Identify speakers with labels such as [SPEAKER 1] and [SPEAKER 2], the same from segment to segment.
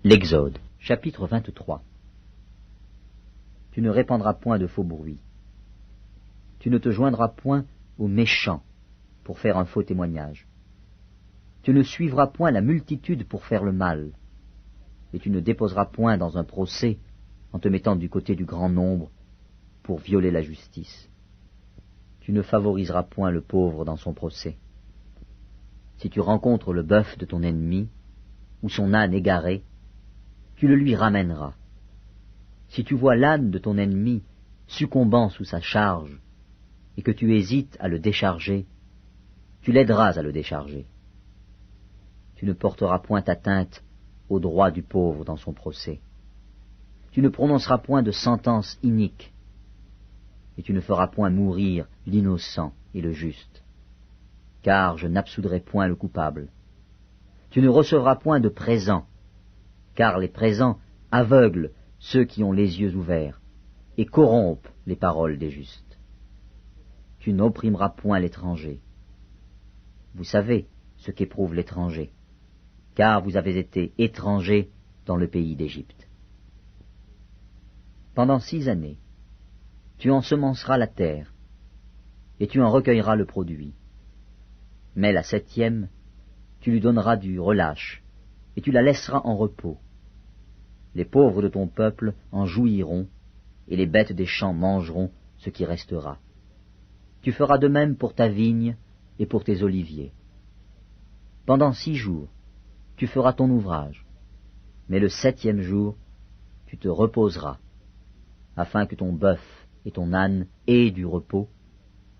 [SPEAKER 1] L'Exode, chapitre 23. Tu ne répandras point de faux bruits. Tu ne te joindras point aux méchants pour faire un faux témoignage. Tu ne suivras point la multitude pour faire le mal, et tu ne déposeras point dans un procès en te mettant du côté du grand nombre pour violer la justice. Tu ne favoriseras point le pauvre dans son procès. Si tu rencontres le bœuf de ton ennemi, ou son âne égaré, tu le lui ramèneras. Si tu vois l'âne de ton ennemi succombant sous sa charge, et que tu hésites à le décharger, tu l'aideras à le décharger. Tu ne porteras point atteinte au droit du pauvre dans son procès. Tu ne prononceras point de sentence inique, et tu ne feras point mourir l'innocent et le juste, car je n'absoudrai point le coupable. Tu ne recevras point de présent, car les présents aveuglent ceux qui ont les yeux ouverts, et corrompent les paroles des justes. Tu n'opprimeras point l'étranger. Vous savez ce qu'éprouve l'étranger, car vous avez été étrangers dans le pays d'Égypte. Pendant 6 années, tu ensemenceras la terre, et tu en recueilleras le produit. Mais la 7e, tu lui donneras du relâche, et tu la laisseras en repos. Les pauvres de ton peuple en jouiront, et les bêtes des champs mangeront ce qui restera. Tu feras de même pour ta vigne et pour tes oliviers. Pendant 6 jours, tu feras ton ouvrage, mais le 7e jour, tu te reposeras, afin que ton bœuf et ton âne aient du repos,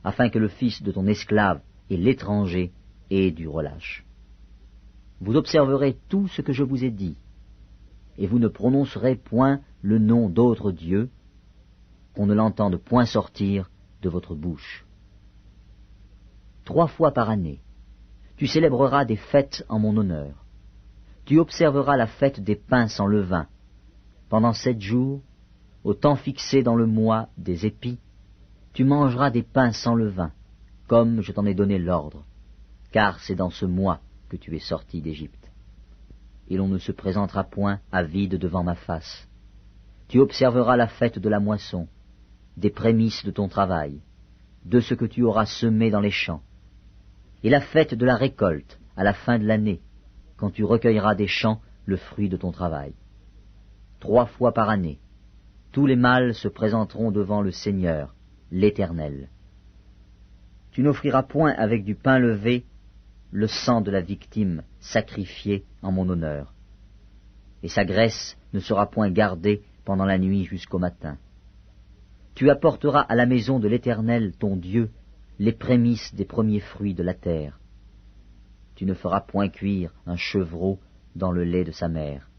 [SPEAKER 1] afin que le fils de ton esclave et l'étranger aient du relâche. Vous observerez tout ce que je vous ai dit, et vous ne prononcerez point le nom d'autre Dieu, qu'on ne l'entende point sortir de votre bouche. 3 fois par année, tu célébreras des fêtes en mon honneur. Tu observeras la fête des pains sans levain. Pendant 7 jours, au temps fixé dans le mois des épis, tu mangeras des pains sans levain, comme je t'en ai donné l'ordre, car c'est dans ce mois que tu es sorti d'Égypte. Et l'on ne se présentera point à vide devant ma face. Tu observeras la fête de la moisson, des prémices de ton travail, de ce que tu auras semé dans les champs, et la fête de la récolte à la fin de l'année, quand tu recueilleras des champs le fruit de ton travail. 3 fois par année, tous les mâles se présenteront devant le Seigneur, l'Éternel. Tu n'offriras point avec du pain levé le sang de la victime sacrifiée en mon honneur, et sa graisse ne sera point gardée pendant la nuit jusqu'au matin. Tu apporteras à la maison de l'Éternel ton Dieu les prémices des premiers fruits de la terre. Tu ne feras point cuire un chevreau dans le lait de sa mère.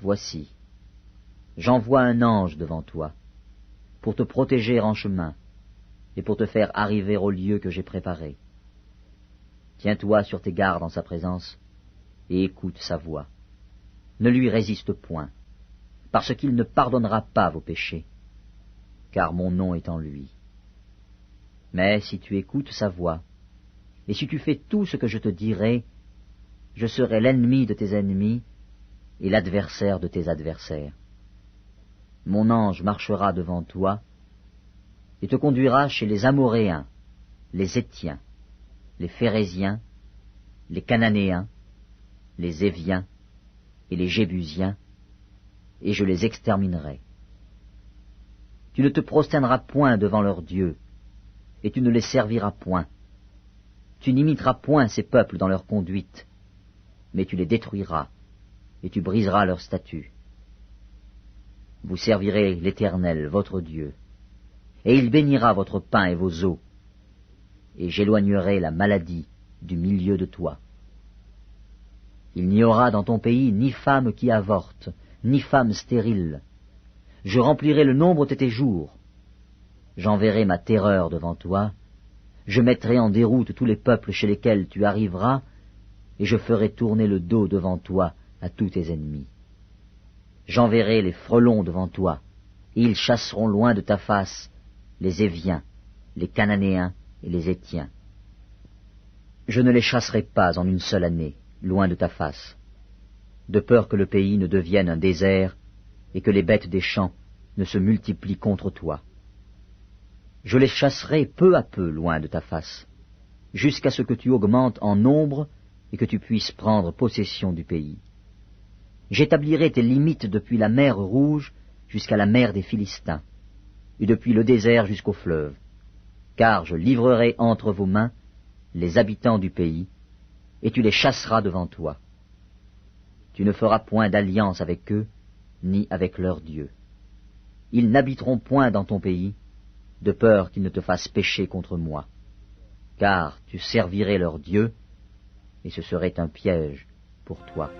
[SPEAKER 1] Voici, j'envoie un ange devant toi, pour te protéger en chemin, et pour te faire arriver au lieu que j'ai préparé. Tiens-toi sur tes gardes en sa présence, et écoute sa voix. Ne lui résiste point, parce qu'il ne pardonnera pas vos péchés, car mon nom est en lui. Mais si tu écoutes sa voix, et si tu fais tout ce que je te dirai, je serai l'ennemi de tes ennemis, et l'adversaire de tes adversaires. Mon ange marchera devant toi, et te conduira chez les Amoréens, les Hétiens, les Phéréziens, les Cananéens, les Éviens et les Jébusiens, et je les exterminerai. Tu ne te prosterneras point devant leurs dieux, et tu ne les serviras point. Tu n'imiteras point ces peuples dans leur conduite, mais tu les détruiras, et tu briseras leurs statuts. Vous servirez l'Éternel, votre Dieu, et il bénira votre pain et vos eaux, et j'éloignerai la maladie du milieu de toi. Il n'y aura dans ton pays ni femme qui avorte, ni femme stérile. Je remplirai le nombre de tes jours. J'enverrai ma terreur devant toi, je mettrai en déroute tous les peuples chez lesquels tu arriveras, et je ferai tourner le dos devant toi à tous tes ennemis. J'enverrai les frelons devant toi, et ils chasseront loin de ta face les Éviens, les Cananéens et les Hétiens. Je ne les chasserai pas en une seule année, loin de ta face. de peur que le pays ne devienne un désert et que les bêtes des champs ne se multiplient contre toi. Je les chasserai peu à peu loin de ta face, jusqu'à ce que tu augmentes en nombre et que tu puisses prendre possession du pays. J'établirai tes limites depuis la mer Rouge jusqu'à la mer des Philistins, et depuis le désert jusqu'au fleuve, car je livrerai entre vos mains les habitants du pays, et tu les chasseras devant toi. Tu ne feras point d'alliance avec eux, ni avec leurs dieux. Ils n'habiteront point dans ton pays, de peur qu'ils ne te fassent pécher contre moi, car tu servirais leurs dieux, et ce serait un piège pour toi.